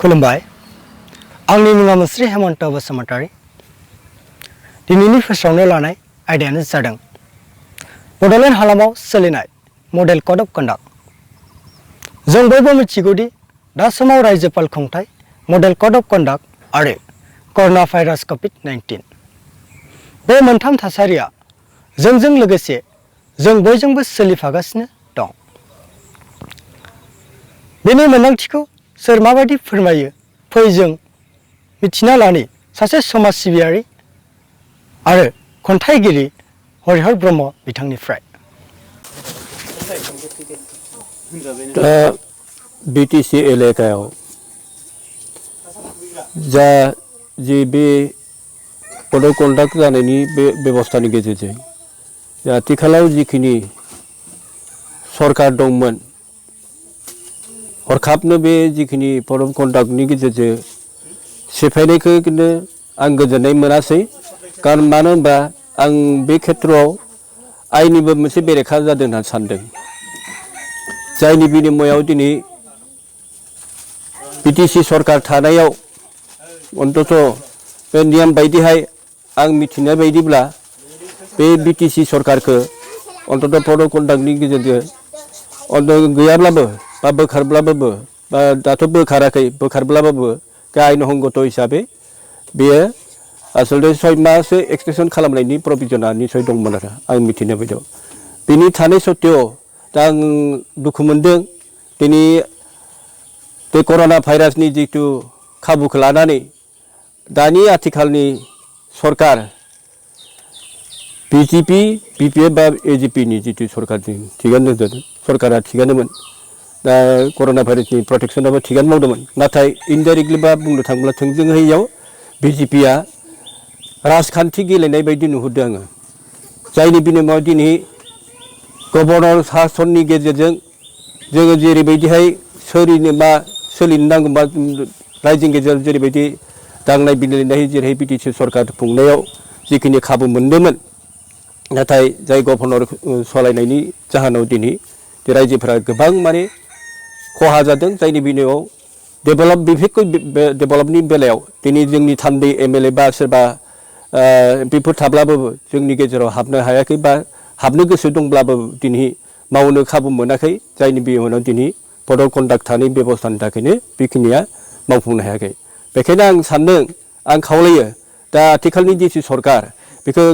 खुलुमबाय आंनि मुङा मुस्रि हेमन्त बसुमतारी दिनैनि फोसावनो लानाय आयदायानो जादों बड'लेण्ड हालामाव सोलिनाय मडेल कड अफ कन्डाक्ट जों बयबो मिथिगौदि दा समाव रायजोपाल खुंथाय मडेल कड अफ कन्डाक्ट आरो कर'ना भाइरास कभिड-19 बे मोनथाम थासारिया जोंजों लोगोसे जों बयजोंबो सोलिफागासिनो दं। बेनि मोनदांथिखौ सोर माबायदि फोरमायो फै जों मिथिना लानि सासे समाज सिबियारि आरो खन्थाइगिरि हरिहर ब्रह्म बिथांनिफ्राय। दा बिटिसि एलेकायाव जा जे बे कड अफ कन्डाक्ट जानायनि बे बेबस्थानि गेजेरजों आथिखालाव जिखिनि सरकार दंमोन हरखाबनो बे जिखिनि कड अफ कन्डाक्टनि गेजेरजों सेफायनायखौ खिन्थु आं गोजोननाय मोनासै। खारन मानो होनबा आं बे खेथ्रआव आइनिबो मोनसे बेरेखा जादों होनना सानदों। जायनि बिनिमयाव दिनै बिटिसि सरकार थानायाव अन्तत बे नियम बायदिहाय आं मिथिनाय बायदिब्ला बे बिटिसि सरकारखौ अन्तत कड अफ कन्डाक्टनि गेजेरजों गैयाब्लाबो बा बोखारब्लाबो बा दाथ' बोखाराखै बोखारब्लाबो आयेन हंगत हिसाबै बेयो आसलते 6 माससो एक्सटेनसन खालामनायनि प्रभिजनआ निसय दंमोन आरो आं मिथिनाय बायदियाव। बिनि थानाय सत्त्वेआव दा आं दुखु मोनदों दिनै बे कर'ना भाइरासनि जिथु खाबुखौ लानानै दानि आथिखालनि सरकार बिजेपि बिपिएफ बा एजिपिनि जिथु सरकार थिगानो जादों सरकारा थिगानोमोन। दा कर'ना भाइरासनि प्रटेक्सनाबो थिगानो मावदोंमोन। नाथाय इनडाइरेक्टलि बा बुंनो थाङोब्ला थोंजोङैयाव बिजेपिआ राजखान्थि गेलेनाय बायदि नुहुरदों आङो। जायनि बिनिमयाव दिनै गभर्नर सासननि गेजेरजों जोङो जेरैबायदिहाय सोलिनो नांगौ बा रायजोनि गेजेराव जेरैबायदि दांनाय बिलिरनाय जेरै बिटिसि सरकार खुंनायाव जिखिनि खाबु मोनदोंमोन नाथाय जाय गभर्नर सालायनायनि जाहोनाव दिनै रायजोफोरा गोबां माने खहा जादों। जायनि बिनिमयाव डेभेलपनि बेलायाव दिनै जोंनि थान्दै एमएलए बा सोरबा बेफोर थाब्लाबो जोंनि गेजेराव हाबनो हायाखै बा हाबनो गोसो दंब्लाबो दिनै मावनो खाबु मोनाखै। जायनि बिनिमयाव दिनै कड अफ कन्डाक्ट थानाय बेबस्थानि थाखायनो बेखिनिया मावफुंनो हायाखै। बेखायनो आं सान्दों आं खावलायो दा आथिखालनि जिथु सरकार बेखौ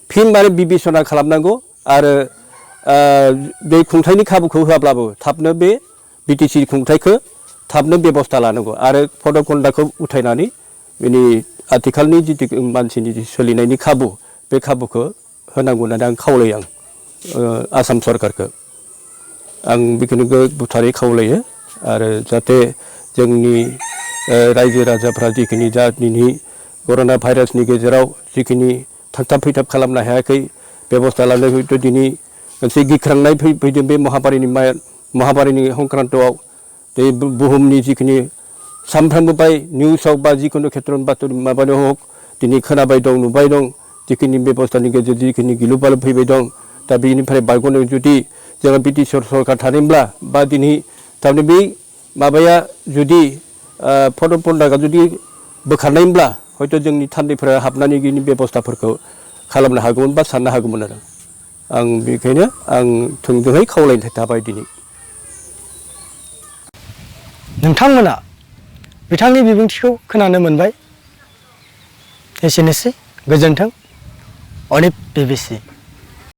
फिन माने बिबेसना खालामनांगौ आरो बे खुंथायनि खाबुखौ होआब्लाबो थाबनो बे बिटिसि खुंथायखौ थाबनो बेबस्था लानांगौ आरो कड अफ कन्डाक्टखौ उथायनानै बेनि आथिखालनि जिथु मानसिनि सोलिनायनि खाबु बे खाबुखौ होनांगौ होननानै आं खावलायो आसाम सरकारखौ। आं बेखिनिखौ बुथारै खावलायो आरो जाहाथे जोंनि रायजो राजाफ्रा जिखिनि जा दिनै कर'ना भाइरासनि गेजेराव जिखिनि थांथाब फैथाब खालामनो हायाखै बेबस्था लानो हयथ' दिनै मोनसे गिख्रांनाय फैदों बे महामारिनि संक्रान्तआव बे बुहुमनि जिखिनि सानफ्रोमबो बाय निउसाव बा जिखुनु खेथ्र'नि बाथरि माबानो हक दिनै खोनाबाय दं नुबाय दं जिखिनि बेबस्थानि गेजेरजों जिखिनि गिलु बालु फैबाय दं। दा बेनिफ्राय बारग'नो जुदि जोंहा बिटिसि सरकार थादोंब्ला बा दिनै थारमाने बै माबाया जुदि कड अफ कन्डाक्टआ जुदि बोखारनायमोनब्ला हयथ' जोंनि थान्दैफोरा हाबनानै बिनि बेबस्थाफोरखौ खालामनो हागौमोन बा साननो हागौमोन आरो आं बेखायनो आं थोंजोङै खावलायनो थाबाय दिनै। नोंथांमोना बिथांनि बिबुंथिखौ खोनानो मोनबाय। एसेनोसै गोजोन्थों अनिप बिबिसि।